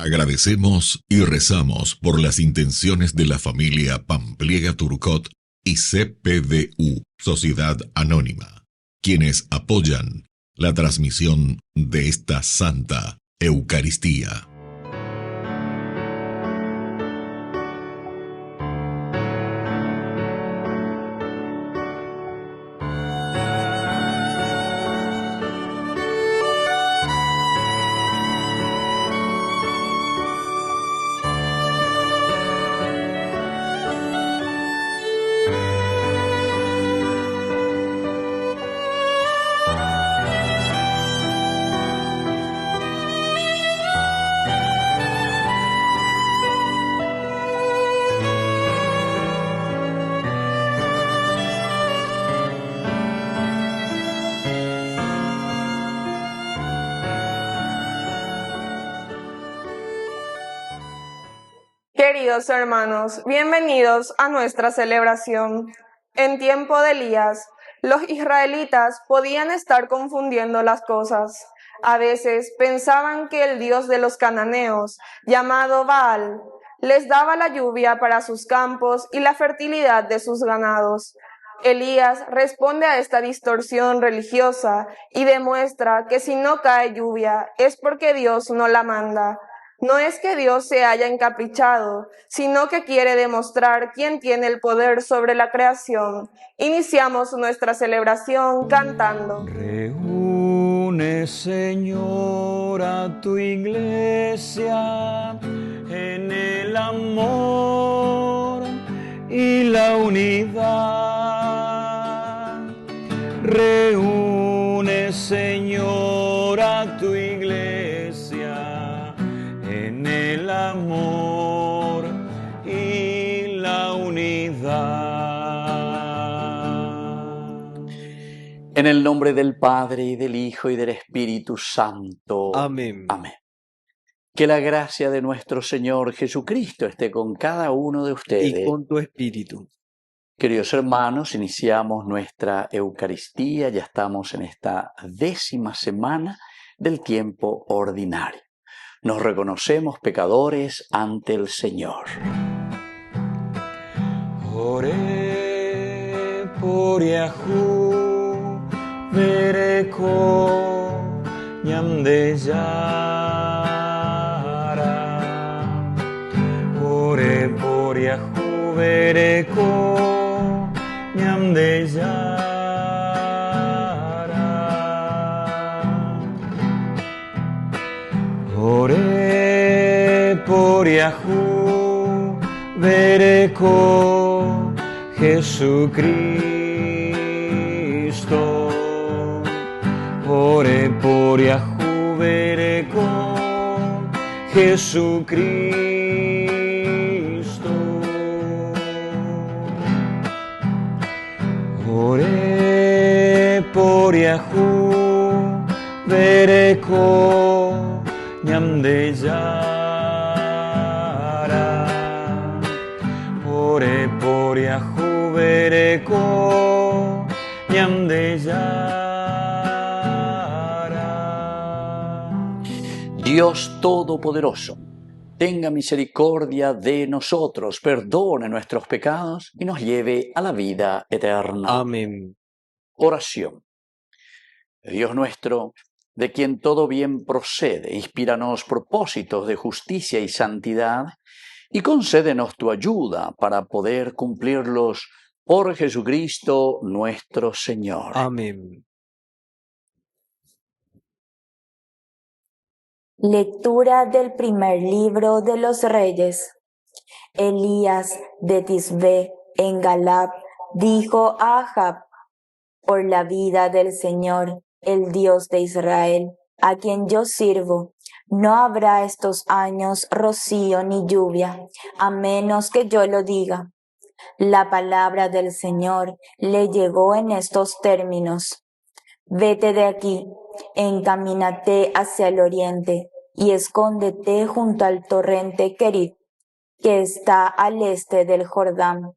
Agradecemos y rezamos por las intenciones de la familia Pampliega Turcot y CPDU, Sociedad Anónima, quienes apoyan la transmisión de esta Santa Eucaristía. Queridos hermanos, bienvenidos a nuestra celebración. En tiempo de Elías, los israelitas podían estar confundiendo las cosas. A veces pensaban que el dios de los cananeos, llamado Baal, les daba la lluvia para sus campos y la fertilidad de sus ganados. Elías responde a esta distorsión religiosa y demuestra que si no cae lluvia es porque Dios no la manda. No es que Dios se haya encaprichado, sino que quiere demostrar quién tiene el poder sobre la creación. Iniciamos nuestra celebración cantando. Reúne, Señor, a tu iglesia en el amor y la unidad. Reúne, Señor, a tu iglesia en el amor y la unidad. En el nombre del Padre, y del Hijo, y del Espíritu Santo. Amén. Amén. Que la gracia de nuestro Señor Jesucristo esté con cada uno de ustedes. Y con tu espíritu. Queridos hermanos, iniciamos nuestra Eucaristía, ya estamos en esta 10ª semana del tiempo ordinario. Nos reconocemos pecadores ante el Señor. Ore por Yahu, vereko ñamdeyara. Ore por Yahu, vereko ñamdeyara. Ore por Yahu, vereko Jesucristo. Ore por Yahu, vereko Jesucristo. Ore por Yahu, vereko ñamdeyara. Ore por Yahu, vereko ñamdeyara. Dios Todopoderoso, tenga misericordia de nosotros, perdone nuestros pecados y nos lleve a la vida eterna. Amén. Oración. Dios nuestro, de quien todo bien procede, inspíranos propósitos de justicia y santidad, y concédenos tu ayuda para poder cumplirlos por Jesucristo nuestro Señor. Amén. Lectura del primer libro de los Reyes. Elías de Tisbe en Galad dijo a Ahab: por la vida del Señor, el Dios de Israel, a quien yo sirvo, no habrá estos años rocío ni lluvia, a menos que yo lo diga. La palabra del Señor le llegó en estos términos: vete de aquí, encamínate hacia el oriente y escóndete junto al torrente Kerit, que está al este del Jordán.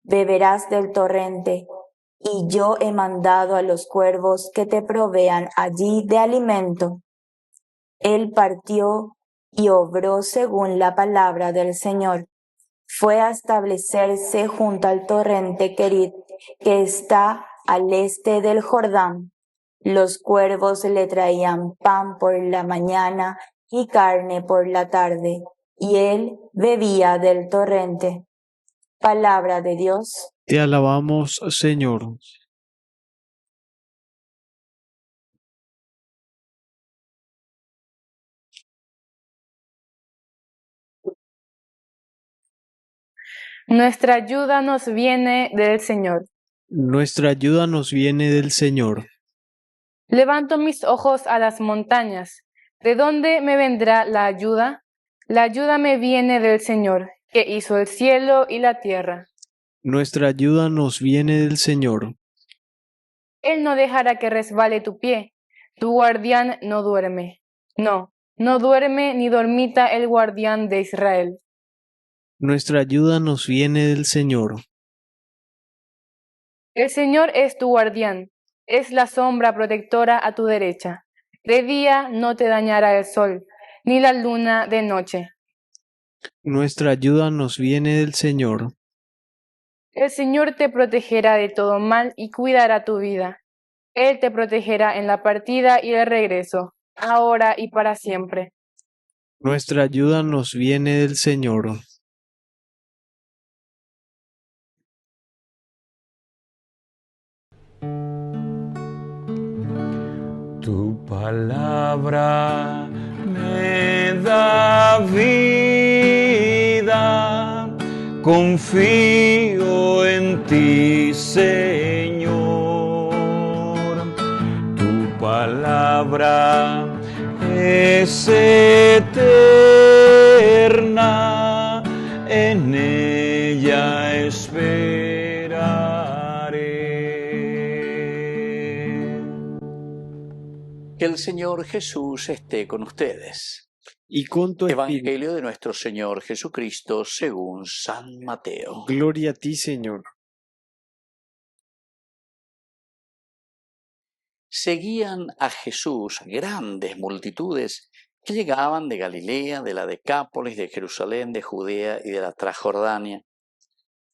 Beberás del torrente, y yo he mandado a los cuervos que te provean allí de alimento. Él partió y obró según la palabra del Señor. Fue a establecerse junto al torrente Querit, que está al este del Jordán. Los cuervos le traían pan por la mañana y carne por la tarde, y él bebía del torrente. Palabra de Dios. Te alabamos, Señor. Nuestra ayuda nos viene del Señor. Nuestra ayuda nos viene del Señor. Levanto mis ojos a las montañas. ¿De dónde me vendrá la ayuda? La ayuda me viene del Señor, que hizo el cielo y la tierra. Nuestra ayuda nos viene del Señor. Él no dejará que resbale tu pie. Tu guardián no duerme. No, no duerme ni dormita el guardián de Israel. Nuestra ayuda nos viene del Señor. El Señor es tu guardián, es la sombra protectora a tu derecha. De día no te dañará el sol, ni la luna de noche. Nuestra ayuda nos viene del Señor. El Señor te protegerá de todo mal y cuidará tu vida. Él te protegerá en la partida y el regreso, ahora y para siempre. Nuestra ayuda nos viene del Señor. Tu palabra me da vida, confío en ti, Señor. Tu palabra es eterna, en ella esperaré. Que el Señor Jesús esté con ustedes. Y con tu espíritu. Evangelio de nuestro Señor Jesucristo según San Mateo. Gloria a ti, Señor. Seguían a Jesús grandes multitudes que llegaban de Galilea, de la Decápolis, de Jerusalén, de Judea y de la Transjordania.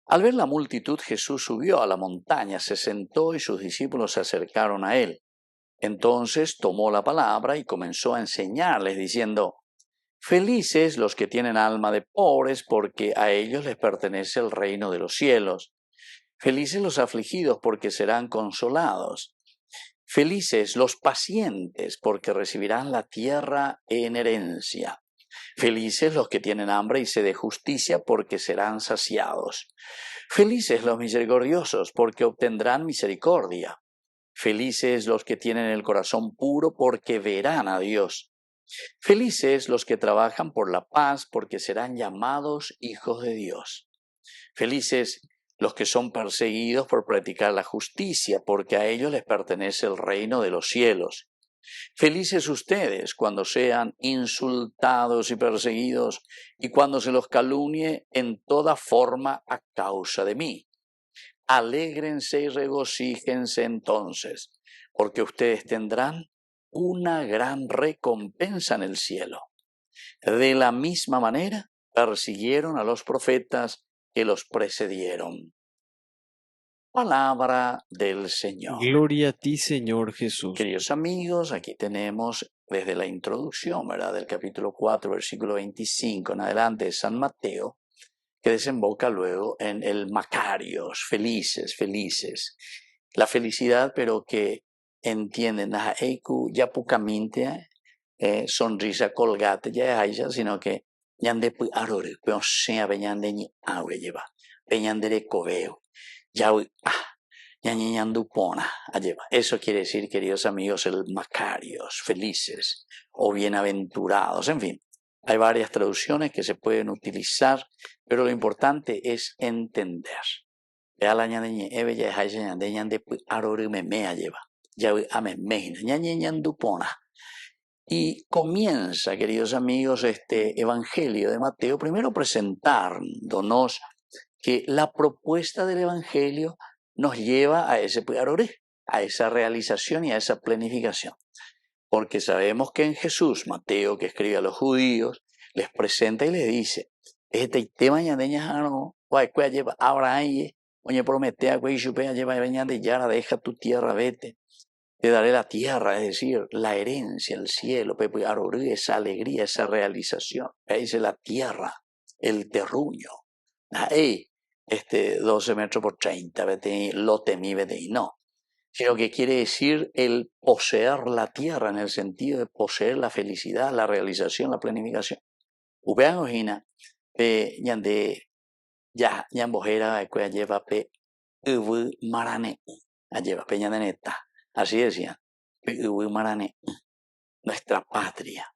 Al ver la multitud, Jesús subió a la montaña, se sentó y sus discípulos se acercaron a él. Entonces tomó la palabra y comenzó a enseñarles, diciendo: Felices los que tienen alma de pobres, porque a ellos les pertenece el reino de los cielos. Felices los afligidos, porque serán consolados. Felices los pacientes, porque recibirán la tierra en herencia. Felices los que tienen hambre y sed de justicia, porque serán saciados. Felices los misericordiosos, porque obtendrán misericordia. Felices los que tienen el corazón puro, porque verán a Dios. Felices los que trabajan por la paz, porque serán llamados hijos de Dios. Felices los que son perseguidos por practicar la justicia, porque a ellos les pertenece el reino de los cielos. Felices ustedes cuando sean insultados y perseguidos, y cuando se los calumnie en toda forma a causa de mí. Alégrense y regocíjense entonces, porque ustedes tendrán una gran recompensa en el cielo. De la misma manera, persiguieron a los profetas que los precedieron. Palabra del Señor. Gloria a ti, Señor Jesús. Queridos amigos, aquí tenemos desde la introducción, ¿verdad?, del capítulo 4, versículo 25 en adelante de San Mateo, que desemboca luego en el Macarios, felices, felices. La felicidad, pero que entienden, ya pucamente sonrisa colgate, ya es sino que yande arore, pero sea peñande ni aure lleva, peñande de coveo, ya ñañandupona lleva. Eso quiere decir, queridos amigos, el Macarios, felices o bienaventurados, en fin. Hay varias traducciones que se pueden utilizar, pero lo importante es entender. Vea la ñañe eve ya es ñande arore me lleva. Ya ame mejina ñañandupona. Y comienza, queridos amigos, este Evangelio de Mateo, primero presentándonos que la propuesta del Evangelio nos lleva a ese arore, a esa realización y a esa planificación. Porque sabemos que en Jesús, Mateo, que escribe a los judíos, les presenta y les dice, este tema ñandeña no, cual lleva Abraham, oye promete a cual lleva de Yara, deja tu tierra, vete. Te daré la tierra, es decir, la herencia, el cielo, esa alegría, esa realización. Ahí dice la tierra, el terruño. Ahí, 12 metros por 30, lote mi, no. Sino que quiere decir el poseer la tierra en el sentido de poseer la felicidad, la realización, la planificación. Upean ojina, ñande, ya, ñambojera, lleva pe, marane, lleva pe ñandeneta. Así decían, nuestra patria,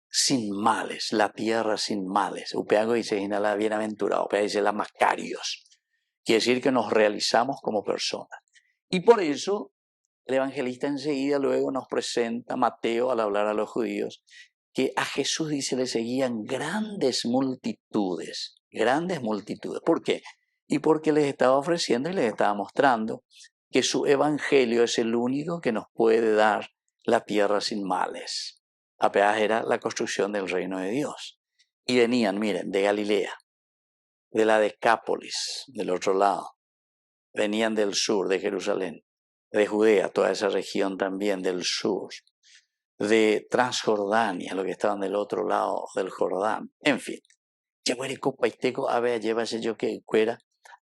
sin males, la tierra sin males. Upeago dice la bienaventurada, Upea dice la Macarios. Quiere decir que nos realizamos como personas. Y por eso el evangelista enseguida luego nos presenta, Mateo, al hablar a los judíos, que a Jesús dice le seguían grandes multitudes. Grandes multitudes. ¿Por qué? Y porque les estaba ofreciendo y les estaba mostrando que su evangelio es el único que nos puede dar la tierra sin males. Apenas era la construcción del reino de Dios. Y venían, miren, de Galilea, de la Decápolis, del otro lado. Venían del sur, de Jerusalén, de Judea, toda esa región también del sur, de Transjordania, lo que estaban del otro lado del Jordán. En fin, llévase yo que fuera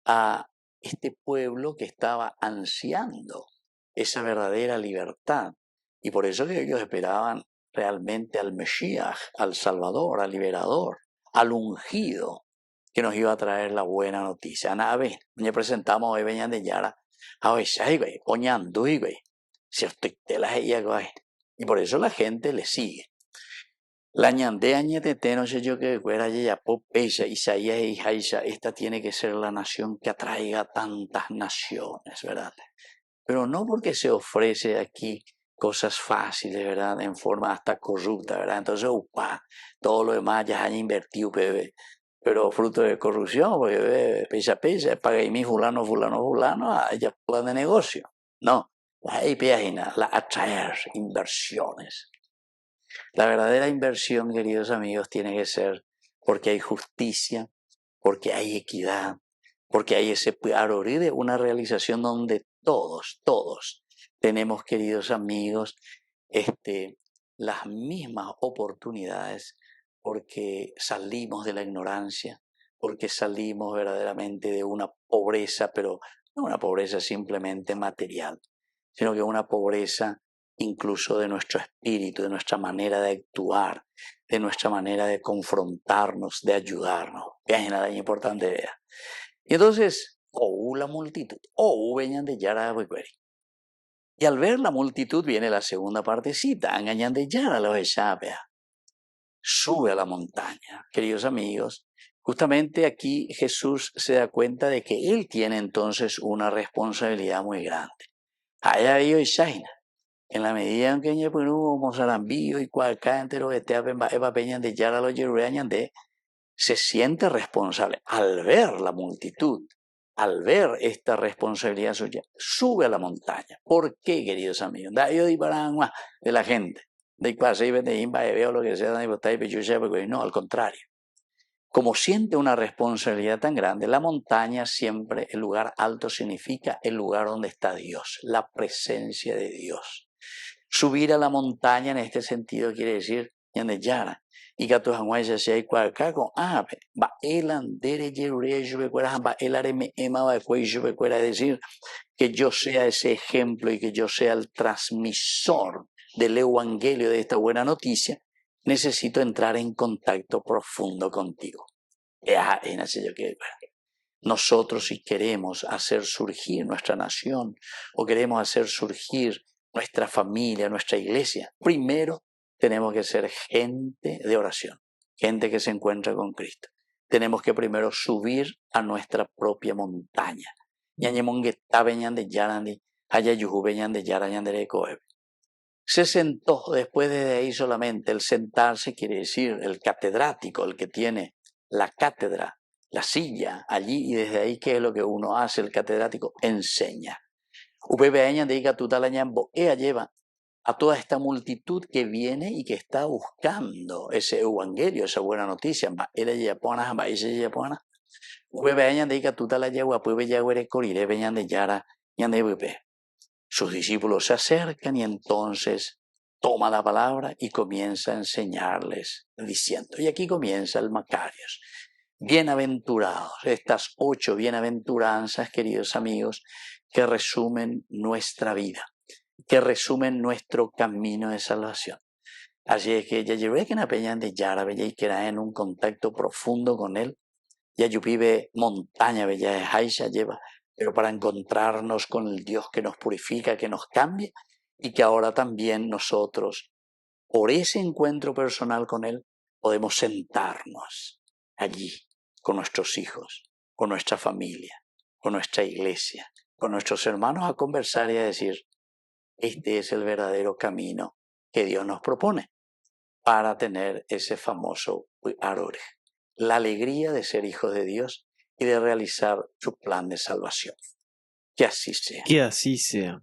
a este pueblo que estaba ansiando esa verdadera libertad. Y por eso que ellos esperaban realmente al Mesías, al Salvador, al Liberador, al ungido, que nos iba a traer la buena noticia. Nada, me presentamos hoy, venían de Yara, a hoy, oñando, si estoy te la y por eso la gente le sigue. La ñande añetete, no sé yo que fuera ya Popeya, Isaías e Isaías, esta tiene que ser la nación que atraiga tantas naciones, ¿verdad? Pero no porque se ofrece aquí cosas fáciles, ¿verdad? En forma hasta corrupta, ¿verdad? Entonces, todo lo demás ya han invertido, pero fruto de corrupción, porque pesa, paga y mi fulano, ya plan de negocio. No, ahí página, la atraer inversiones. La verdadera inversión, queridos amigos, tiene que ser porque hay justicia, porque hay equidad, porque hay ese de una realización donde todos tenemos, queridos amigos, las mismas oportunidades, porque salimos de la ignorancia, porque salimos verdaderamente de una pobreza, pero no una pobreza simplemente material, sino que una pobreza incluso de nuestro espíritu, de nuestra manera de actuar, de nuestra manera de confrontarnos, de ayudarnos. Es nada importante, vea. Y entonces, la multitud, venían de Yara. Y al ver la multitud viene la segunda partecita, engañan de Yara los echapea. Sube a la montaña. Queridos amigos, justamente aquí Jesús se da cuenta de que Él tiene entonces una responsabilidad muy grande. Allá vio Shaina. En la medida en que ella como Sarambío y cualquier entero Eva Peña de Yara los de se siente responsable al ver la multitud, al ver esta responsabilidad suya, sube a la montaña. ¿Por qué, queridos amigos? De la gente, de veo lo que sea, no, al contrario. Como siente una responsabilidad tan grande, la montaña siempre, el lugar alto significa el lugar donde está Dios, la presencia de Dios. Subir a la montaña en este sentido quiere decir Yara. Y que tu hanguay se sea igual caco, va el andere va el areme ema va es decir, que yo sea ese ejemplo y que yo sea el transmisor del evangelio de esta buena noticia, necesito entrar en contacto profundo contigo. Nosotros, si queremos hacer surgir nuestra nación o queremos hacer surgir nuestra familia, nuestra iglesia, primero tenemos que ser gente de oración, gente que se encuentra con Cristo. Tenemos que primero subir a nuestra propia montaña. Se sentó, después de ahí solamente el sentarse quiere decir el catedrático, el que tiene la cátedra, la silla allí, y desde ahí, ¿qué es lo que uno hace? El catedrático enseña. a toda esta multitud que viene y que está buscando ese evangelio, esa buena noticia. Sus discípulos se acercan y entonces toma la palabra y comienza a enseñarles diciendo, y aquí comienza el Macarios. Bienaventurados, estas 8 bienaventuranzas, queridos amigos, que resumen nuestra vida, que resumen nuestro camino de salvación. Así es que ya llevé que en Peña de Yara, bella y que era en un contacto profundo con él, ya yo vive montaña, bella de Haisha lleva, pero para encontrarnos con el Dios que nos purifica, que nos cambia, y que ahora también nosotros, por ese encuentro personal con él, podemos sentarnos allí con nuestros hijos, con nuestra familia, con nuestra iglesia, con nuestros hermanos a conversar y a decir, este es el verdadero camino que Dios nos propone para tener ese famoso Arore, la alegría de ser hijos de Dios y de realizar su plan de salvación. Que así sea. Que así sea.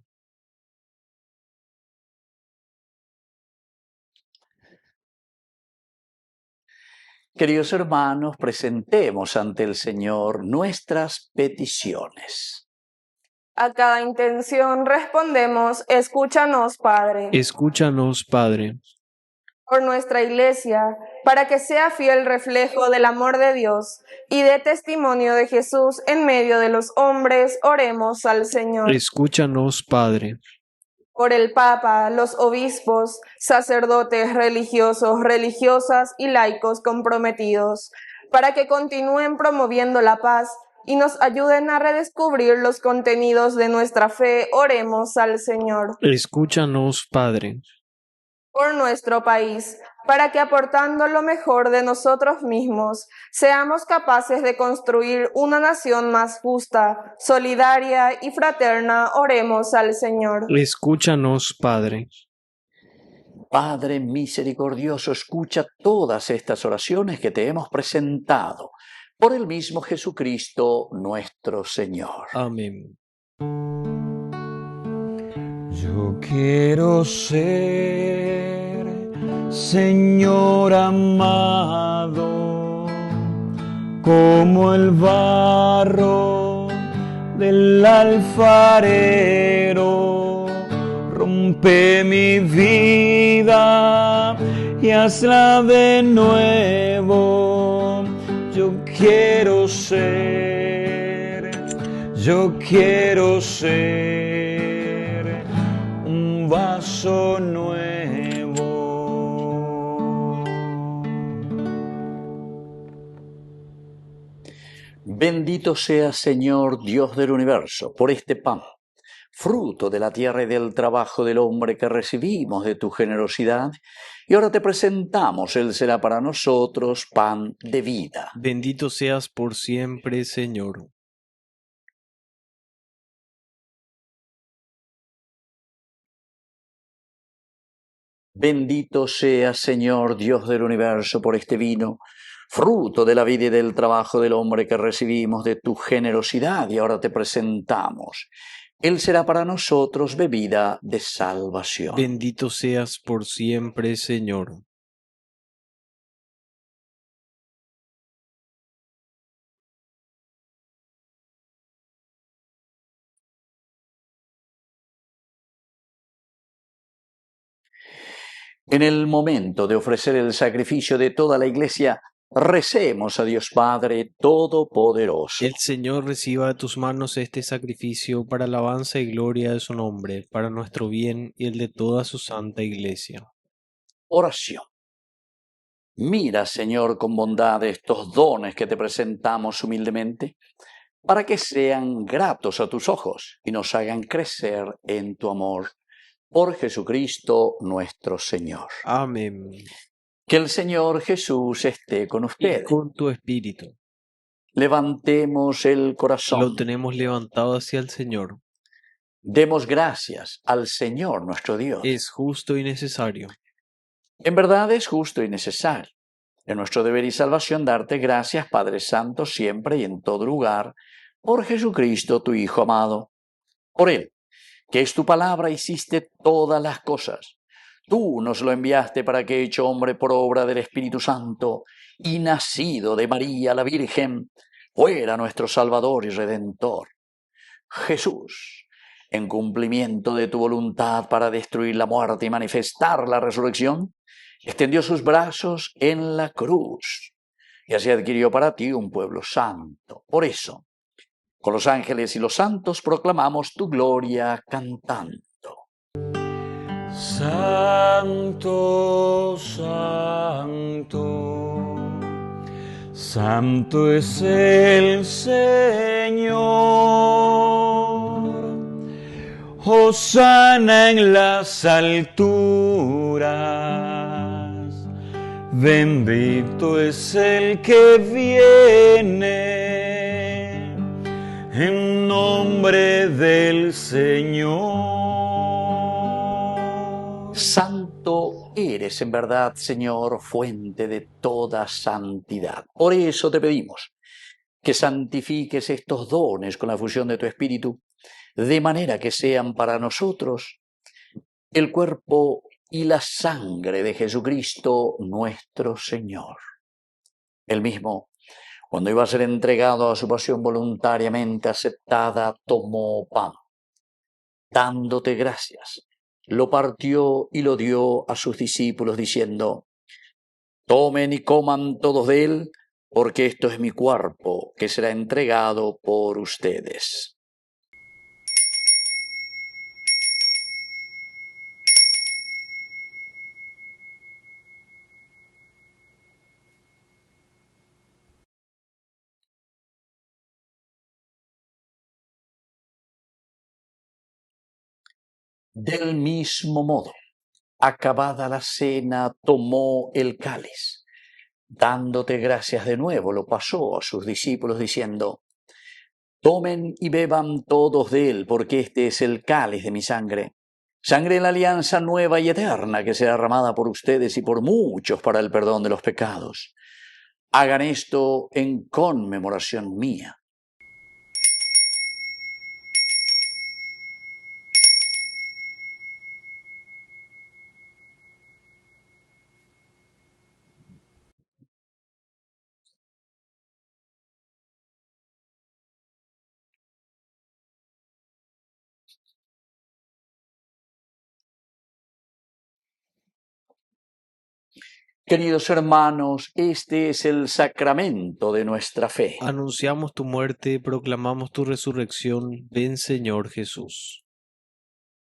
Queridos hermanos, presentemos ante el Señor nuestras peticiones. A cada intención respondemos, escúchanos, Padre. Escúchanos, Padre. Por nuestra Iglesia, para que sea fiel reflejo del amor de Dios y dé testimonio de Jesús en medio de los hombres, oremos al Señor. Escúchanos, Padre. Por el Papa, los obispos, sacerdotes religiosos, religiosas y laicos comprometidos, para que continúen promoviendo la paz y nos ayuden a redescubrir los contenidos de nuestra fe, oremos al Señor. Escúchanos, Padre. Por nuestro país, para que aportando lo mejor de nosotros mismos, seamos capaces de construir una nación más justa, solidaria y fraterna, oremos al Señor. Escúchanos, Padre. Padre misericordioso, escucha todas estas oraciones que te hemos presentado por el mismo Jesucristo nuestro Señor. Amén. Yo quiero ser, Señor amado, como el barro del alfarero. Rompe mi vida y hazla de nuevo. Yo quiero ser un vaso nuevo. Bendito sea, Señor, Dios del universo, por este pan, fruto de la tierra y del trabajo del hombre que recibimos de tu generosidad, y ahora te presentamos, Él será para nosotros pan de vida. Bendito seas por siempre, Señor. Bendito sea, Señor, Dios del universo, por este vino, fruto de la vida y del trabajo del hombre que recibimos de tu generosidad, y ahora te presentamos. Él será para nosotros bebida de salvación. Bendito seas por siempre, Señor. En el momento de ofrecer el sacrificio de toda la Iglesia, recemos a Dios Padre Todopoderoso. El Señor reciba de tus manos este sacrificio para alabanza y gloria de su nombre, para nuestro bien y el de toda su santa Iglesia. Oración. Mira, Señor, con bondad estos dones que te presentamos humildemente, para que sean gratos a tus ojos y nos hagan crecer en tu amor. Por Jesucristo nuestro Señor. Amén. Que el Señor Jesús esté con Y ustedes. con tu espíritu. Levantemos el corazón. Lo tenemos levantado hacia el Señor. Demos gracias al Señor nuestro Dios. Es justo y necesario. En verdad es justo y necesario. Es nuestro deber y salvación darte gracias, Padre Santo, siempre y en todo lugar, por Jesucristo, tu Hijo amado. Por Él, que es tu palabra, hiciste todas las cosas. Tú nos lo enviaste para que, hecho hombre por obra del Espíritu Santo y nacido de María la Virgen, fuera nuestro Salvador y Redentor. Jesús, en cumplimiento de tu voluntad para destruir la muerte y manifestar la resurrección, extendió sus brazos en la cruz y así adquirió para ti un pueblo santo. Por eso, con los ángeles y los santos proclamamos tu gloria cantando. Santo, santo, santo es el Señor. Hosana en las alturas. Bendito es el que viene en nombre del Señor. Santo eres en verdad, Señor, fuente de toda santidad. Por eso te pedimos que santifiques estos dones con la fusión de tu Espíritu, de manera que sean para nosotros el cuerpo y la sangre de Jesucristo nuestro Señor. Él mismo, cuando iba a ser entregado a su pasión voluntariamente aceptada, tomó pan. Dándote gracias, lo partió y lo dio a sus discípulos, diciendo: tomen y coman todos de él, porque esto es mi cuerpo, que será entregado por ustedes. Del mismo modo, acabada la cena, tomó el cáliz. Dándote gracias de nuevo, lo pasó a sus discípulos, diciendo: tomen y beban todos de él, porque este es el cáliz de mi sangre, sangre de la alianza nueva y eterna, que será derramada por ustedes y por muchos para el perdón de los pecados. Hagan esto en conmemoración mía. Queridos hermanos, este es el sacramento de nuestra fe. Anunciamos tu muerte, proclamamos tu resurrección. Ven, Señor Jesús.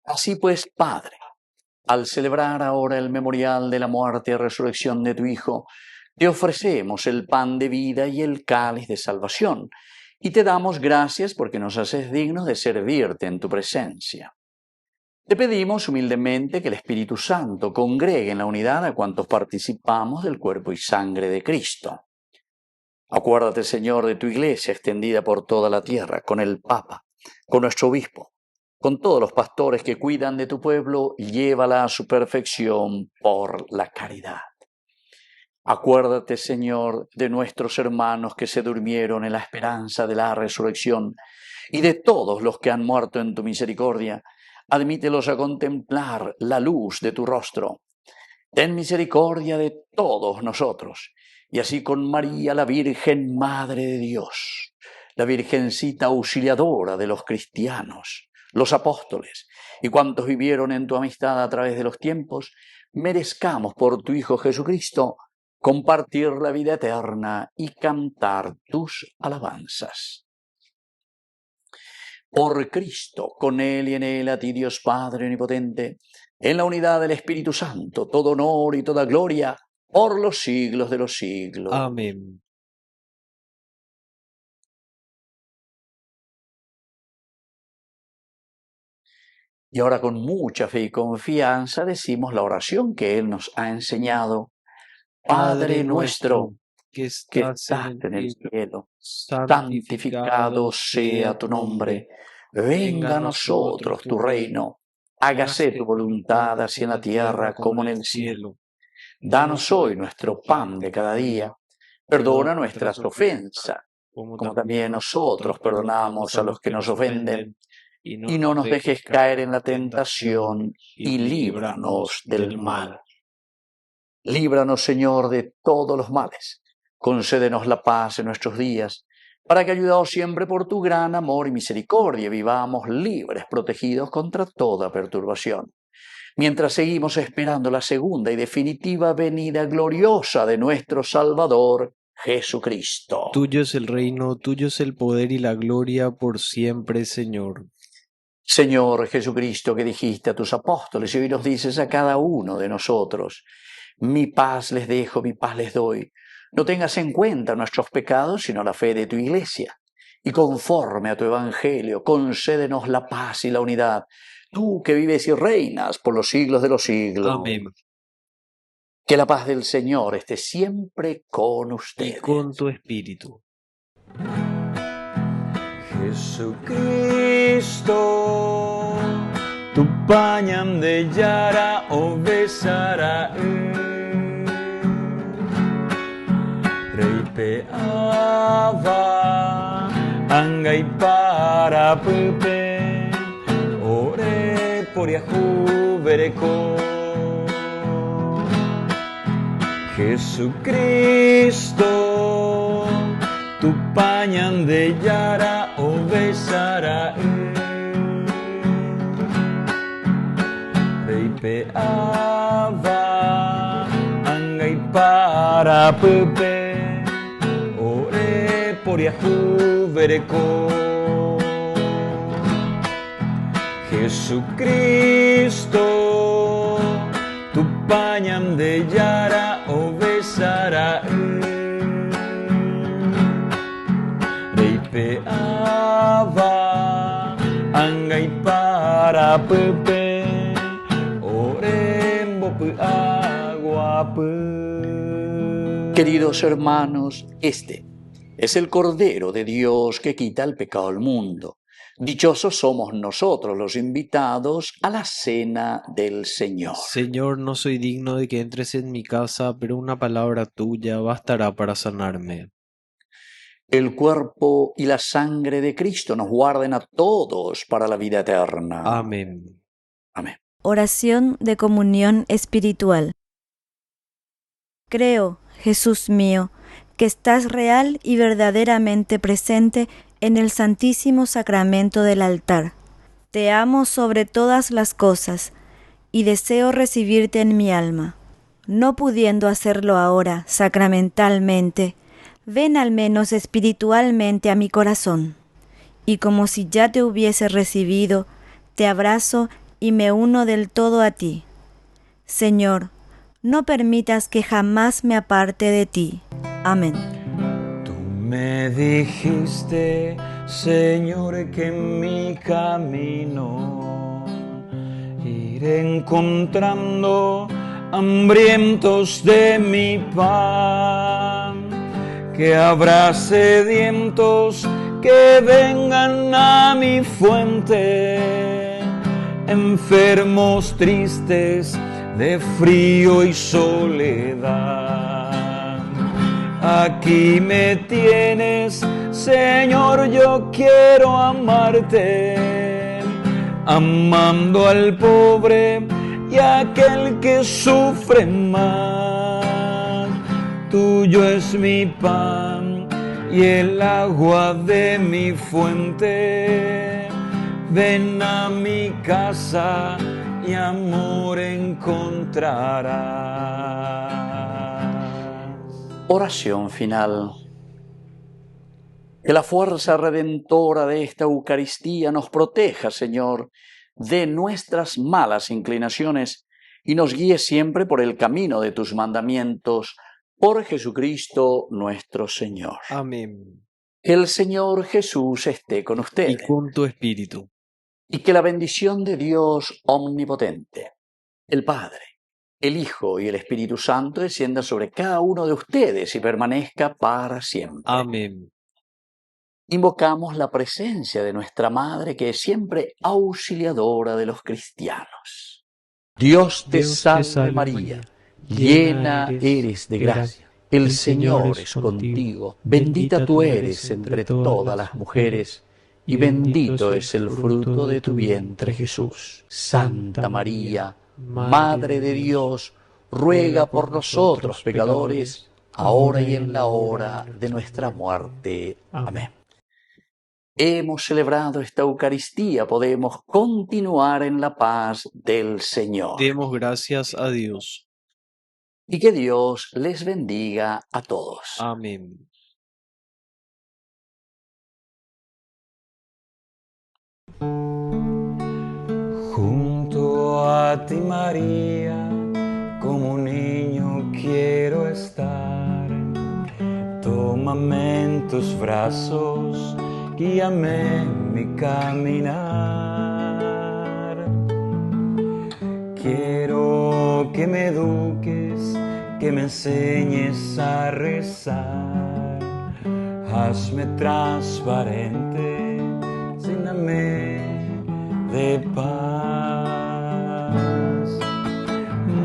Así pues, Padre, al celebrar ahora el memorial de la muerte y resurrección de tu Hijo, te ofrecemos el pan de vida y el cáliz de salvación, y te damos gracias porque nos haces dignos de servirte en tu presencia. Te pedimos humildemente que el Espíritu Santo congregue en la unidad a cuantos participamos del cuerpo y sangre de Cristo. Acuérdate, Señor, de tu Iglesia extendida por toda la tierra, con el Papa, con nuestro Obispo, con todos los pastores que cuidan de tu pueblo, llévala a su perfección por la caridad. Acuérdate, Señor, de nuestros hermanos que se durmieron en la esperanza de la resurrección y de todos los que han muerto en tu misericordia. Admítelos a contemplar la luz de tu rostro. Ten misericordia de todos nosotros, y así con María, la Virgen Madre de Dios, la Virgencita auxiliadora de los cristianos, los apóstoles y cuantos vivieron en tu amistad a través de los tiempos, merezcamos por tu Hijo Jesucristo compartir la vida eterna y cantar tus alabanzas. Por Cristo, con Él y en Él, a ti Dios Padre Omnipotente, en la unidad del Espíritu Santo, todo honor y toda gloria, por los siglos de los siglos. Amén. Y ahora con mucha fe y confianza decimos la oración que Él nos ha enseñado. Padre nuestro, que estás en el cielo, santificado sea tu nombre. Venga a nosotros tu reino. Hágase tu voluntad así en la tierra como en el cielo. Danos hoy nuestro pan de cada día. Perdona nuestras ofensas, como también nosotros perdonamos a los que nos ofenden. y no nos dejes caer en la tentación, y líbranos del mal. Líbranos, Señor, de todos los males. Concédenos la paz en nuestros días, para que, ayudados siempre por tu gran amor y misericordia, vivamos libres, protegidos contra toda perturbación, mientras seguimos esperando la segunda y definitiva venida gloriosa de nuestro Salvador, Jesucristo. Tuyo es el reino, tuyo es el poder y la gloria por siempre, Señor. Señor Jesucristo, que dijiste a tus apóstoles y hoy nos dices a cada uno de nosotros: mi paz les dejo, mi paz les doy. No tengas en cuenta nuestros pecados, sino la fe de tu Iglesia. Y conforme a tu Evangelio, concédenos la paz y la unidad. Tú que vives y reinas por los siglos de los siglos. Amén. Que la paz del Señor esté siempre con ustedes. Y con tu espíritu. Jesucristo, tu pañam de yara o besara. Reipeava angai para pepe ore por Yahu vereko. Jesucristo, tu pañam de yara o besara. Reipeava angai para pepe por Yahu vereko. Jesucristo, tu pañam de yara o besara. Reipeava angai para pepe orembo pu agua pu. Queridos hermanos, este es el Cordero de Dios que quita el pecado del mundo. Dichosos somos nosotros los invitados a la cena del Señor. Señor, no soy digno de que entres en mi casa, pero una palabra tuya bastará para sanarme. El cuerpo y la sangre de Cristo nos guarden a todos para la vida eterna. Amén. Amén. Oración de comunión espiritual. Creo, Jesús mío, que estás real y verdaderamente presente en el Santísimo Sacramento del altar. Te amo sobre todas las cosas y deseo recibirte en mi alma. No pudiendo hacerlo ahora sacramentalmente, ven al menos espiritualmente a mi corazón, y como si ya te hubiese recibido, te abrazo y me uno del todo a ti. Señor, no permitas que jamás me aparte de ti. Amén. Tú me dijiste, Señor, que en mi camino iré encontrando hambrientos de mi pan, que habrá sedientos que vengan a mi fuente, enfermos tristes de frío y soledad. Aquí me tienes, Señor, yo quiero amarte, amando al pobre y a aquel que sufre más. Tuyo es mi pan y el agua de mi fuente. Ven a mi casa y amor encontrarás. Oración final. Que la fuerza redentora de esta Eucaristía nos proteja, Señor, de nuestras malas inclinaciones y nos guíe siempre por el camino de tus mandamientos, por Jesucristo nuestro Señor. Amén. Que el Señor Jesús esté con ustedes. Y con tu espíritu. Y que la bendición de Dios omnipotente, el Padre, el Hijo y el Espíritu Santo descienda sobre cada uno de ustedes y permanezca para siempre. Amén. Invocamos la presencia de nuestra Madre, que es siempre auxiliadora de los cristianos. Dios te salve María, llena eres de gracia. El Señor es contigo. Bendita tú eres entre todas las mujeres, y bendito es el fruto de tu vientre, Jesús. Santa María, Madre de Dios, ruega por nosotros pecadores, ahora y en la hora de nuestra muerte. Amén. Hemos celebrado esta Eucaristía, podemos continuar en la paz del Señor. Demos gracias a Dios. Y que Dios les bendiga a todos. Amén. Junto a ti, María, como un niño quiero estar. Tómame en tus brazos, guíame en mi caminar. Quiero que me eduques, que me enseñes a rezar. Hazme transparente, lléname de paz.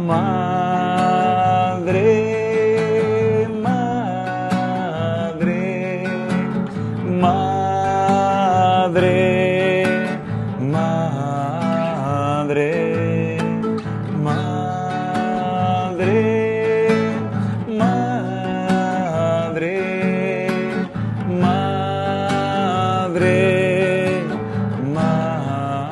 Madre, madre, madre, madre, madre, madre, madre.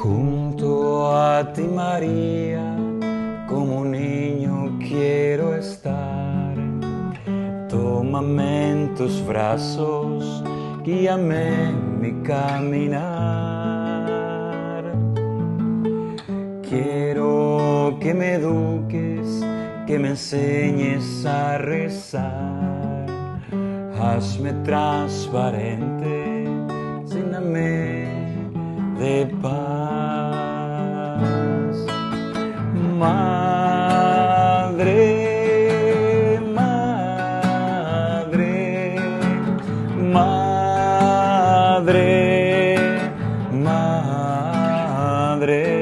Junto a ti, María, como un niño quiero estar. Tómame en tus brazos, guíame en mi caminar. Quiero que me eduques, que me enseñes a rezar. Hazme transparente, lléname de paz. Madre, madre, madre, madre.